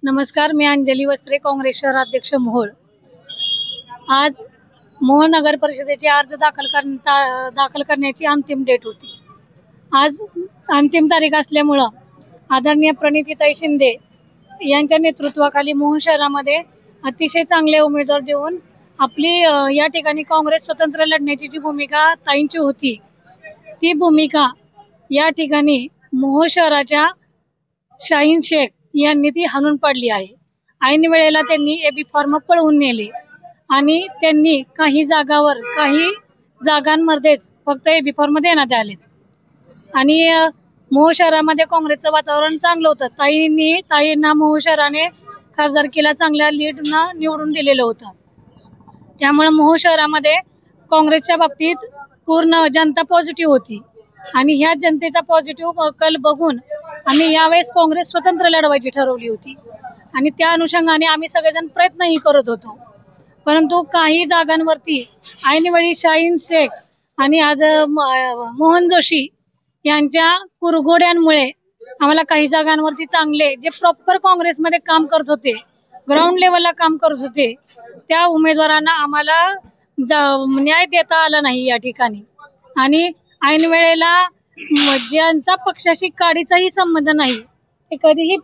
नमस्कार, मी अंजली वस्त्रे, काँग्रेस शहराध्यक्ष मोहोळ। आज मोहोळ नगर परिषदेचे अर्ज दाखल करण्याची अंतिम डेट होती। आज अंतिम तारीख असल्यामुळे आदरणीय प्रणितीताई शिंदे यांच्या नेतृत्वाखाली मोहोळ शहरामध्ये अतिशय चांगले उमेदवार देऊन आपली या ठिकाणी काँग्रेस स्वतंत्र लढण्याची जी भूमिका ताईंची होती, ती भूमिका या ठिकाणी मोहोळ शहराच्या शाहीन शेख यांनी ती हाणून पाडली आहे। ऐन वेळेला त्यांनी एबी फॉर्म पळवून नेले आणि त्यांनी काही जागांमध्येच फक्त एबी फॉर्म देण्यात आले आणि मोहोळ शहरामध्ये काँग्रेसचं वातावरण चांगलं होतं। ताईंना मोहोळ शहराने खासदारकीला चांगल्या लीडनं निवडून दिलेलं होतं। त्यामुळे मोहोळ शहरामध्ये काँग्रेसच्या बाबतीत पूर्ण जनता पॉझिटिव्ह होती आणि ह्या जनतेचा पॉझिटिव्ह कल बघून आम्ही यावेळेस काँग्रेस स्वतंत्र लढवायची ठरवली होती आणि त्या अनुषंगाने आम्ही सगळेजण प्रयत्नही करत होतो। परंतु काही जागांवरती ऐनवेळी शाहीन शेख आणि मोहन जोशी यांच्या कुरघोड्यांमुळे आम्हाला काही जागांवरती चांगले जे प्रॉपर काँग्रेसमध्ये काम करत होते, ग्राउंड लेवलला काम करत होते, त्या उमेदवारांना आम्हाला न्याय देता आला नाही या ठिकाणी। आणि ऐन वेळेला ज्यांचा पक्षाशी काडीचाही संबंध नाही, ते कधीही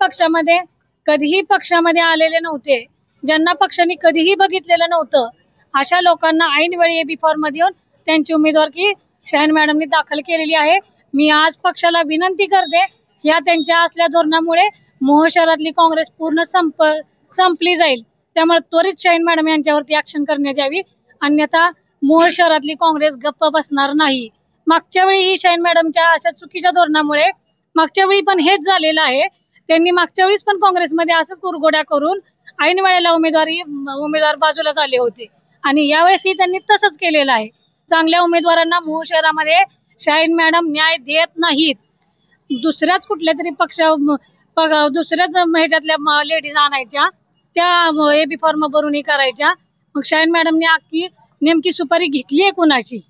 पक्षामध्ये आलेले नव्हते, ज्यांना पक्षाने कधीही बघितलेलं नव्हतं, अशा लोकांना ऐन वेळी एबी फॉर्म देऊन त्यांची उमेदवारी शाहीन मॅडमनी दाखल केलेली आहे। मी आज पक्षाला विनंती करते, या त्यांच्या असल्या धोरणामुळे मोहोळ शहरातली काँग्रेस पूर्ण संपली जाईल। त्यामुळे त्वरित शाहीन मॅडम यांच्यावरती ऍक्शन करण्यात यावी, अन्यथा मोहोळ शहरातली काँग्रेस गप्प बसणार नाही। मागच्या वेळी ही शाहीन मॅडमच्या अशा चुकीच्या धोरणामुळे मागच्या वेळी पण हेच झालेलं आहे। त्यांनी मागच्या वेळीस पण काँग्रेसमध्ये असंच कुरघोड्या करून ऐन वेळेला उमेदवार बाजूला झाले होते आणि यावेळेसही त्यांनी तसंच केलेलं आहे। चांगल्या उमेदवारांना मोहोळ शहरामध्ये शाहीन मॅडम न्याय देत नाहीत। दुसऱ्याच कुठल्या तरी दुसऱ्याच ह्याच्यातल्या लेडीज आणायच्या, त्या एबी फॉर्म भरूनही करायच्या। मग शाहीन मॅडमने नेमकी सुपारी घेतली आहे कुणाची?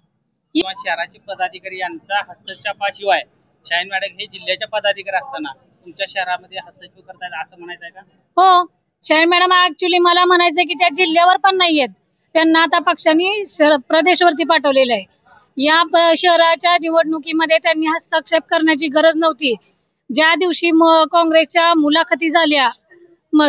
शहराचे पदाधिकारी यांचा हस्तक्षेपाशिवाय शाहीन मॅडम हे जिल्ह्याच्या पदाधिकारी असताना तुमच्या शहरामध्ये हस्तक्षेप करतायत असं म्हणायचं आहे का? हो, शाहीन मॅडम ऍक्च्युली मला म्हणायचं की त्या जिल्ह्यावर पण नाहीयेत, त्यांना आता पक्षाने प्रदेशवरती पाठवलेलं आहे। या शहराच्या निवडणुकीमध्ये त्यांनी हस्तक्षेप करण्याची गरज नव्हती। ज्या दिवशी काँग्रेसच्या मुलाखती झाल्या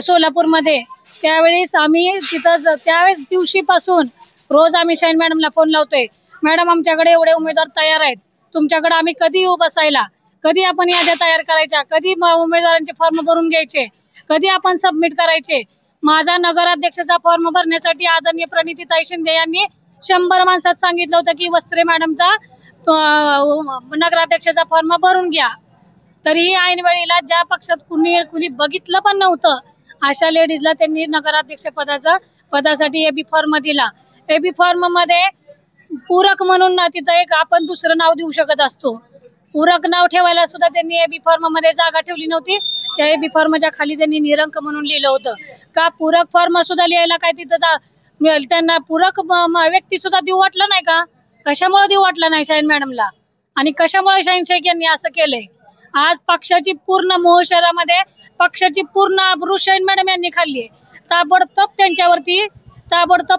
सोलापूरमध्ये, त्यावेळेस आम्ही तिथं त्यावेळेस दिवशीपासून रोज आम्ही शाहीन मॅडमला फोन लावतोय, मॅडम आमच्याकडे एवढे उमेदवार तयार आहेत, तुमच्याकडे आम्ही कधी येऊ बसायला, कधी आपण याद्या तयार करायच्या, कधी उमेदवारांचे फॉर्म भरून घ्यायचे, कधी आपण सबमिट करायचे। माझा नगराध्यक्षाचा फॉर्म भरण्यासाठी आदरणीय प्रणितीताई शिंदे यांनी 100 माणसात सांगितलं होतं की वस्त्रे मॅडमचा नगराध्यक्षाचा फॉर्म भरून घ्या। तरीही ऐन वेळेला ज्या पक्षात कुणी बघितलं पण नव्हतं, अशा लेडीजला त्यांनी नगराध्यक्ष पदासाठी एबी फॉर्म दिला। एबी फॉर्म मध्ये पूरक म्हणून तिथं एक आपण दुसरं नाव देऊ शकत असतो, पूरक नाव ठेवायला सुद्धा त्यांनी एबी फॉर्म मध्ये जागा ठेवली नव्हती। त्या एबी फॉर्मच्या खाली त्यांनी निरंक म्हणून लिहिलं होतं। का पूरक फॉर्म सुद्धा लिहायला काय तिथं त्यांना पूरक व्यक्ती सुद्धा देऊ वाटलं नाही का? कशामुळे देऊ वाटलं नाही शाहीन मॅडमला आणि कशामुळे शाहीन शेख यांनी असं केलंय? आज पक्षाची पूर्ण मोहोळ शहरामध्ये पक्षाची पूर्ण आबरू शाहीन मॅडम यांनी खाल्ली आहे। ताबडतोब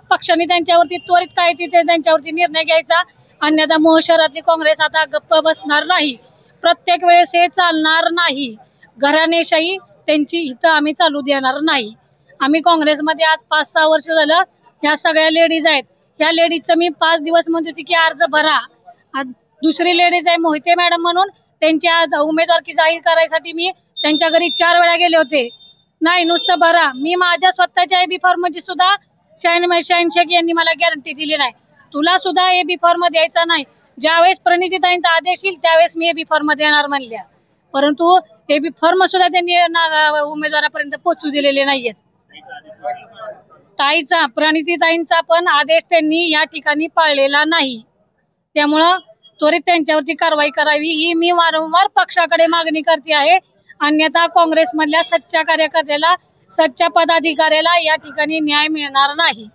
पक्षाने त्यांच्यावरती त्वरित काय तिथे त्यांच्यावरती निर्णय घ्यायचा, अन्यथा मोहोळ शहरातली काँग्रेस आता गप्प बसणार नाही। प्रत्येक वेळेस हे चालणार नाही, घराणेशाही त्यांची इथं आम्ही चालू देणार नाही। आम्ही काँग्रेसमध्ये आज 5-6 वर्ष झालं, ह्या सगळ्या लेडीज आहेत, ह्या लेडीजचं मी 5 दिवस म्हणत होती की अर्ज भरा। दुसरी लेडीज आहे मोहिते मॅडम म्हणून, त्यांच्या उमेदवारी जाहीर करायसाठी मी त्यांच्या घरी 4 वेळा गेले होते। नाही, नुसतं भरा। मी माझ्या स्वतःच्या एबी फॉर्मची सुद्धा शाहीन शेख यांनी मला गॅरंटी दिली नाही, तुला सुद्धा एबी फॉर्म द्यायचा नाही, ज्यावेळेस प्रणितीताईंचा आदेश येईल त्यावेळेस मी एबी फॉर्म देणार म्हणल्या। परंतु एबी फॉर्म सुद्धा त्यांनी उमेदवारापर्यंत पोहोचू दिलेले नाहीयेत। प्रणितीताईंचा पण आदेश त्यांनी या ठिकाणी पाळलेला नाही। त्यामुळं त्वरित त्यांच्यावरती कारवाई करावी ही मी वारंवार पक्षाकडे मागणी करते आहे, अन्यथा काँग्रेसमधल्या सच्च्या कार्यकर्त्याला, सच्च्या पदाधिकाऱ्याला या ठिकाणी न्याय मिळणार नाही।